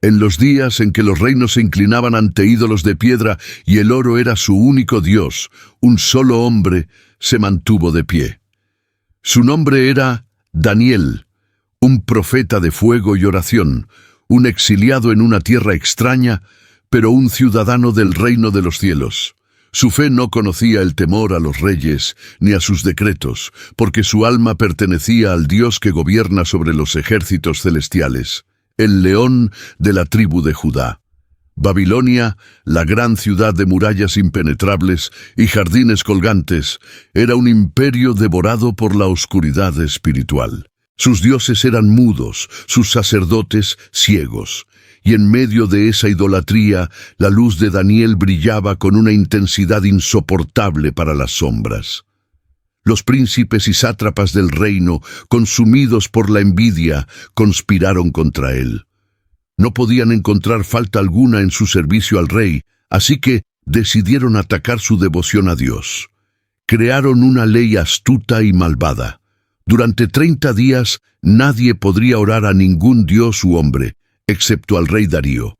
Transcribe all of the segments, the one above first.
En los días en que los reinos se inclinaban ante ídolos de piedra y el oro era su único Dios, un solo hombre se mantuvo de pie. Su nombre era Daniel, un profeta de fuego y oración, un exiliado en una tierra extraña, pero un ciudadano del reino de los cielos. Su fe no conocía el temor a los reyes ni a sus decretos, porque su alma pertenecía al Dios que gobierna sobre los ejércitos celestiales, el león de la tribu de Judá. Babilonia, la gran ciudad de murallas impenetrables y jardines colgantes, era un imperio devorado por la oscuridad espiritual. Sus dioses eran mudos, sus sacerdotes ciegos, y en medio de esa idolatría, la luz de Daniel brillaba con una intensidad insoportable para las sombras. Los príncipes y sátrapas del reino, consumidos por la envidia, conspiraron contra él. No podían encontrar falta alguna en su servicio al rey, así que decidieron atacar su devoción a Dios. Crearon una ley astuta y malvada. Durante 30 días nadie podría orar a ningún dios u hombre, excepto al rey Darío.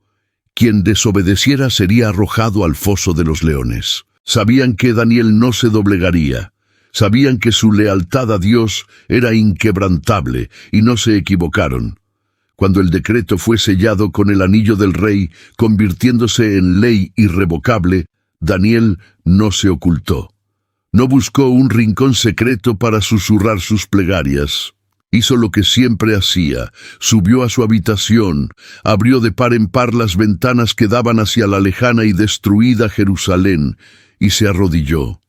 Quien desobedeciera sería arrojado al foso de los leones. Sabían que Daniel no se doblegaría. Sabían que su lealtad a Dios era inquebrantable y no se equivocaron. Cuando el decreto fue sellado con el anillo del rey, convirtiéndose en ley irrevocable, Daniel no se ocultó. No buscó un rincón secreto para susurrar sus plegarias. Hizo lo que siempre hacía, subió a su habitación, abrió de par en par las ventanas que daban hacia la lejana y destruida Jerusalén, y se arrodilló.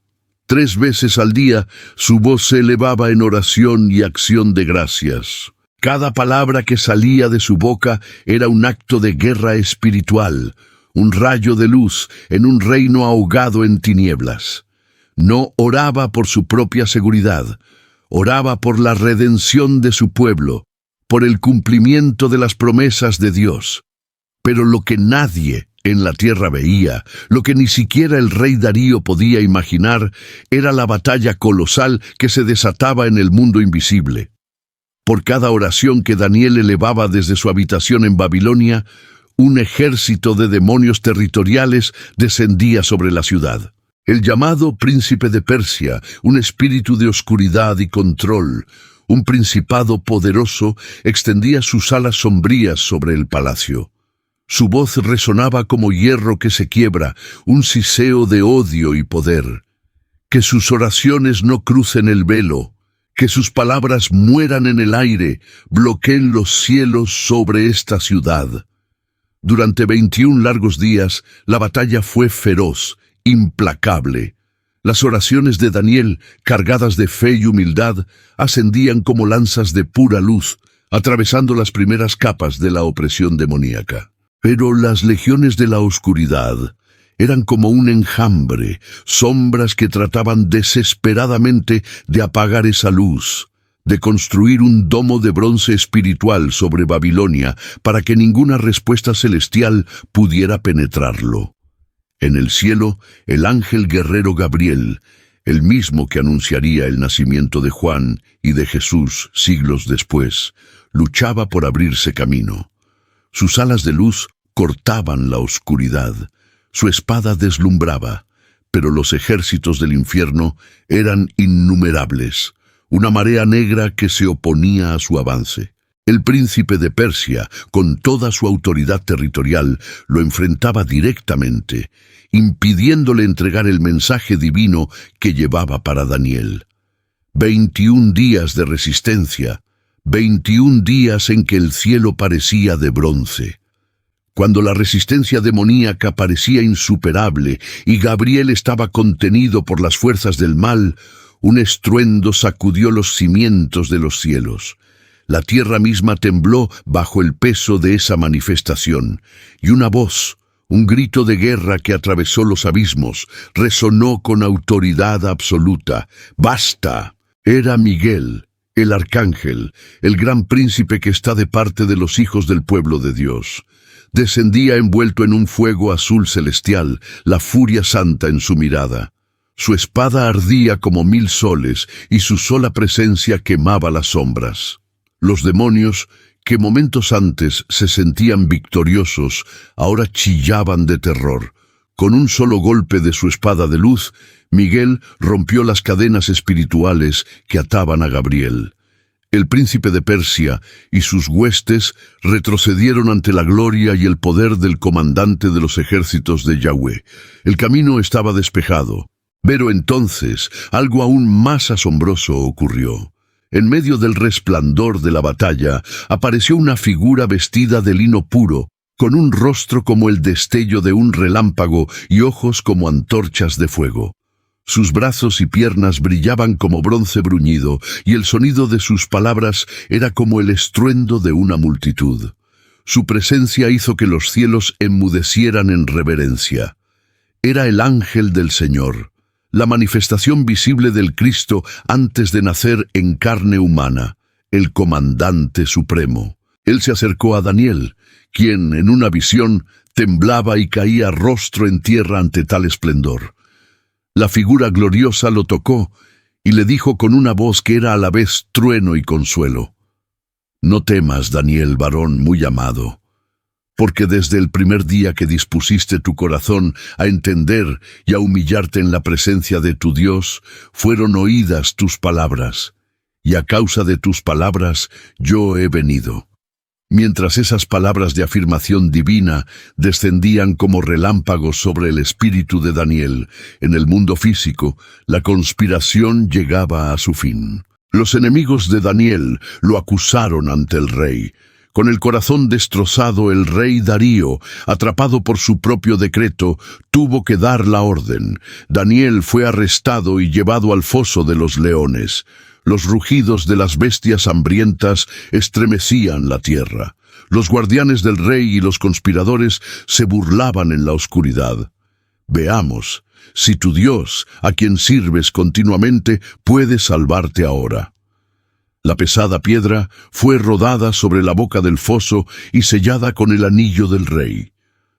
3 veces al día su voz se elevaba en oración y acción de gracias. Cada palabra que salía de su boca era un acto de guerra espiritual, un rayo de luz en un reino ahogado en tinieblas. No oraba por su propia seguridad, oraba por la redención de su pueblo, por el cumplimiento de las promesas de Dios. Pero lo que nadie en la tierra veía, lo que ni siquiera el rey Darío podía imaginar, era la batalla colosal que se desataba en el mundo invisible. Por cada oración que Daniel elevaba desde su habitación en Babilonia, un ejército de demonios territoriales descendía sobre la ciudad. El llamado príncipe de Persia, un espíritu de oscuridad y control, un principado poderoso, extendía sus alas sombrías sobre el palacio. Su voz resonaba como hierro que se quiebra, un siseo de odio y poder. Que sus oraciones no crucen el velo, que sus palabras mueran en el aire, bloqueen los cielos sobre esta ciudad. Durante 21 largos días, la batalla fue feroz, implacable. Las oraciones de Daniel, cargadas de fe y humildad, ascendían como lanzas de pura luz, atravesando las primeras capas de la opresión demoníaca. Pero las legiones de la oscuridad eran como un enjambre, sombras que trataban desesperadamente de apagar esa luz, de construir un domo de bronce espiritual sobre Babilonia para que ninguna respuesta celestial pudiera penetrarlo. En el cielo, el ángel guerrero Gabriel, el mismo que anunciaría el nacimiento de Juan y de Jesús siglos después, luchaba por abrirse camino. Sus alas de luz cortaban la oscuridad, su espada deslumbraba, pero los ejércitos del infierno eran innumerables, una marea negra que se oponía a su avance. El príncipe de Persia, con toda su autoridad territorial, lo enfrentaba directamente, impidiéndole entregar el mensaje divino que llevaba para Daniel. 21 días de resistencia, 21 días en que el cielo parecía de bronce. Cuando la resistencia demoníaca parecía insuperable y Gabriel estaba contenido por las fuerzas del mal, un estruendo sacudió los cimientos de los cielos. La tierra misma tembló bajo el peso de esa manifestación, y una voz, un grito de guerra que atravesó los abismos, resonó con autoridad absoluta. ¡Basta! Era Miguel, el arcángel, el gran príncipe que está de parte de los hijos del pueblo de Dios. Descendía envuelto en un fuego azul celestial, la furia santa en su mirada. Su espada ardía como 1000 soles, y su sola presencia quemaba las sombras. Los demonios, que momentos antes se sentían victoriosos, ahora chillaban de terror. Con un solo golpe de su espada de luz, Miguel rompió las cadenas espirituales que ataban a Gabriel. El príncipe de Persia y sus huestes retrocedieron ante la gloria y el poder del comandante de los ejércitos de Yahweh. El camino estaba despejado. Pero entonces algo aún más asombroso ocurrió. En medio del resplandor de la batalla apareció una figura vestida de lino puro, con un rostro como el destello de un relámpago y ojos como antorchas de fuego. Sus brazos y piernas brillaban como bronce bruñido, y el sonido de sus palabras era como el estruendo de una multitud. Su presencia hizo que los cielos enmudecieran en reverencia. Era el ángel del Señor, la manifestación visible del Cristo antes de nacer en carne humana, el comandante supremo. Él se acercó a Daniel, quien, en una visión, temblaba y caía rostro en tierra ante tal esplendor. La figura gloriosa lo tocó y le dijo con una voz que era a la vez trueno y consuelo: «No temas, Daniel, varón muy amado, porque desde el primer día que dispusiste tu corazón a entender y a humillarte en la presencia de tu Dios, fueron oídas tus palabras, y a causa de tus palabras yo he venido». Mientras esas palabras de afirmación divina descendían como relámpagos sobre el espíritu de Daniel, en el mundo físico, la conspiración llegaba a su fin. Los enemigos de Daniel lo acusaron ante el rey. Con el corazón destrozado, el rey Darío, atrapado por su propio decreto, tuvo que dar la orden. Daniel fue arrestado y llevado al foso de los leones. Los rugidos de las bestias hambrientas estremecían la tierra. Los guardianes del rey y los conspiradores se burlaban en la oscuridad. Veamos si tu Dios, a quien sirves continuamente, puede salvarte ahora. La pesada piedra fue rodada sobre la boca del foso y sellada con el anillo del rey.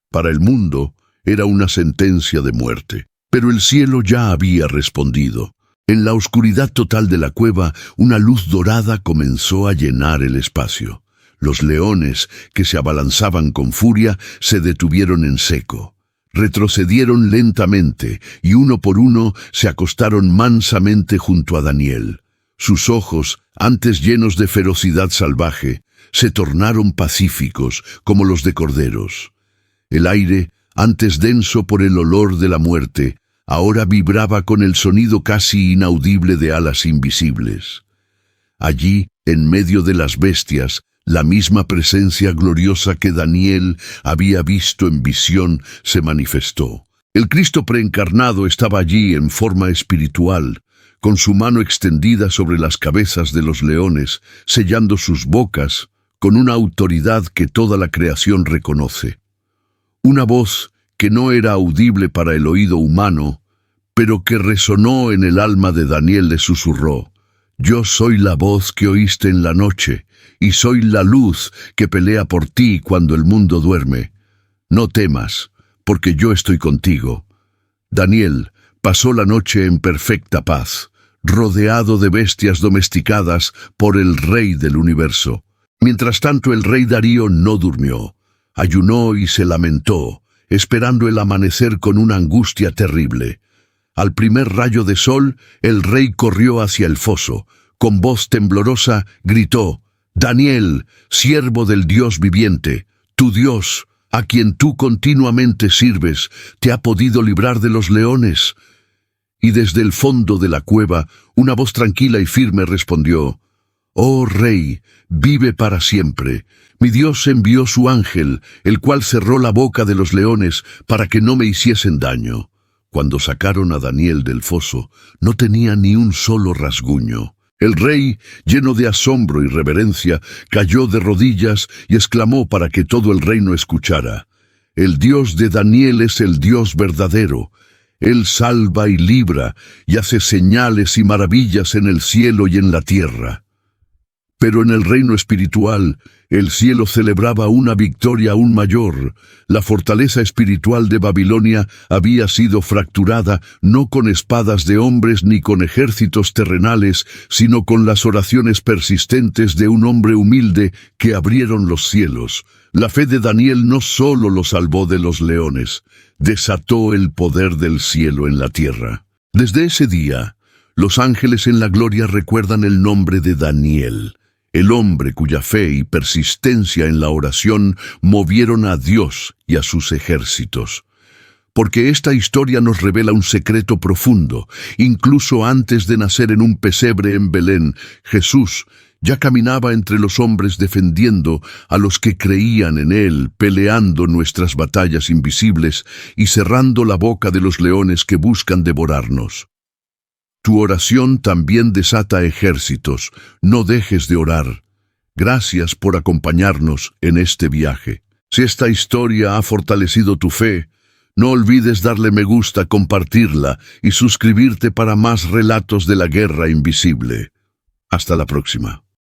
Para el mundo era una sentencia de muerte, pero el cielo ya había respondido. En la oscuridad total de la cueva, una luz dorada comenzó a llenar el espacio. Los leones, que se abalanzaban con furia, se detuvieron en seco. Retrocedieron lentamente, y uno por uno se acostaron mansamente junto a Daniel. Sus ojos, antes llenos de ferocidad salvaje, se tornaron pacíficos como los de corderos. El aire, antes denso por el olor de la muerte, ahora vibraba con el sonido casi inaudible de alas invisibles. Allí, en medio de las bestias, la misma presencia gloriosa que Daniel había visto en visión se manifestó. El Cristo preencarnado estaba allí en forma espiritual, con su mano extendida sobre las cabezas de los leones, sellando sus bocas con una autoridad que toda la creación reconoce. Una voz que no era audible para el oído humano, pero que resonó en el alma de Daniel, le susurró: «Yo soy la voz que oíste en la noche, y soy la luz que pelea por ti cuando el mundo duerme. No temas, porque yo estoy contigo». Daniel pasó la noche en perfecta paz, rodeado de bestias domesticadas por el Rey del universo. Mientras tanto, el rey Darío no durmió. Ayunó y se lamentó, esperando el amanecer con una angustia terrible. Al primer rayo de sol, el rey corrió hacia el foso. Con voz temblorosa gritó: «Daniel, siervo del Dios viviente, tu Dios, a quien tú continuamente sirves, ¿te ha podido librar de los leones?». Y desde el fondo de la cueva, una voz tranquila y firme respondió: «Oh rey, vive para siempre. Mi Dios envió su ángel, el cual cerró la boca de los leones para que no me hiciesen daño». Cuando sacaron a Daniel del foso, no tenía ni un solo rasguño. El rey, lleno de asombro y reverencia, cayó de rodillas y exclamó para que todo el reino escuchara: «El Dios de Daniel es el Dios verdadero. Él salva y libra, y hace señales y maravillas en el cielo y en la tierra». Pero en el reino espiritual, el cielo celebraba una victoria aún mayor. La fortaleza espiritual de Babilonia había sido fracturada no con espadas de hombres ni con ejércitos terrenales, sino con las oraciones persistentes de un hombre humilde que abrieron los cielos. La fe de Daniel no solo lo salvó de los leones, desató el poder del cielo en la tierra. Desde ese día, los ángeles en la gloria recuerdan el nombre de Daniel, el hombre cuya fe y persistencia en la oración movieron a Dios y a sus ejércitos. Porque esta historia nos revela un secreto profundo. Incluso antes de nacer en un pesebre en Belén, Jesús ya caminaba entre los hombres defendiendo a los que creían en Él, peleando nuestras batallas invisibles y cerrando la boca de los leones que buscan devorarnos. Tu oración también desata ejércitos. No dejes de orar. Gracias por acompañarnos en este viaje. Si esta historia ha fortalecido tu fe, no olvides darle me gusta, compartirla y suscribirte para más relatos de la guerra invisible. Hasta la próxima.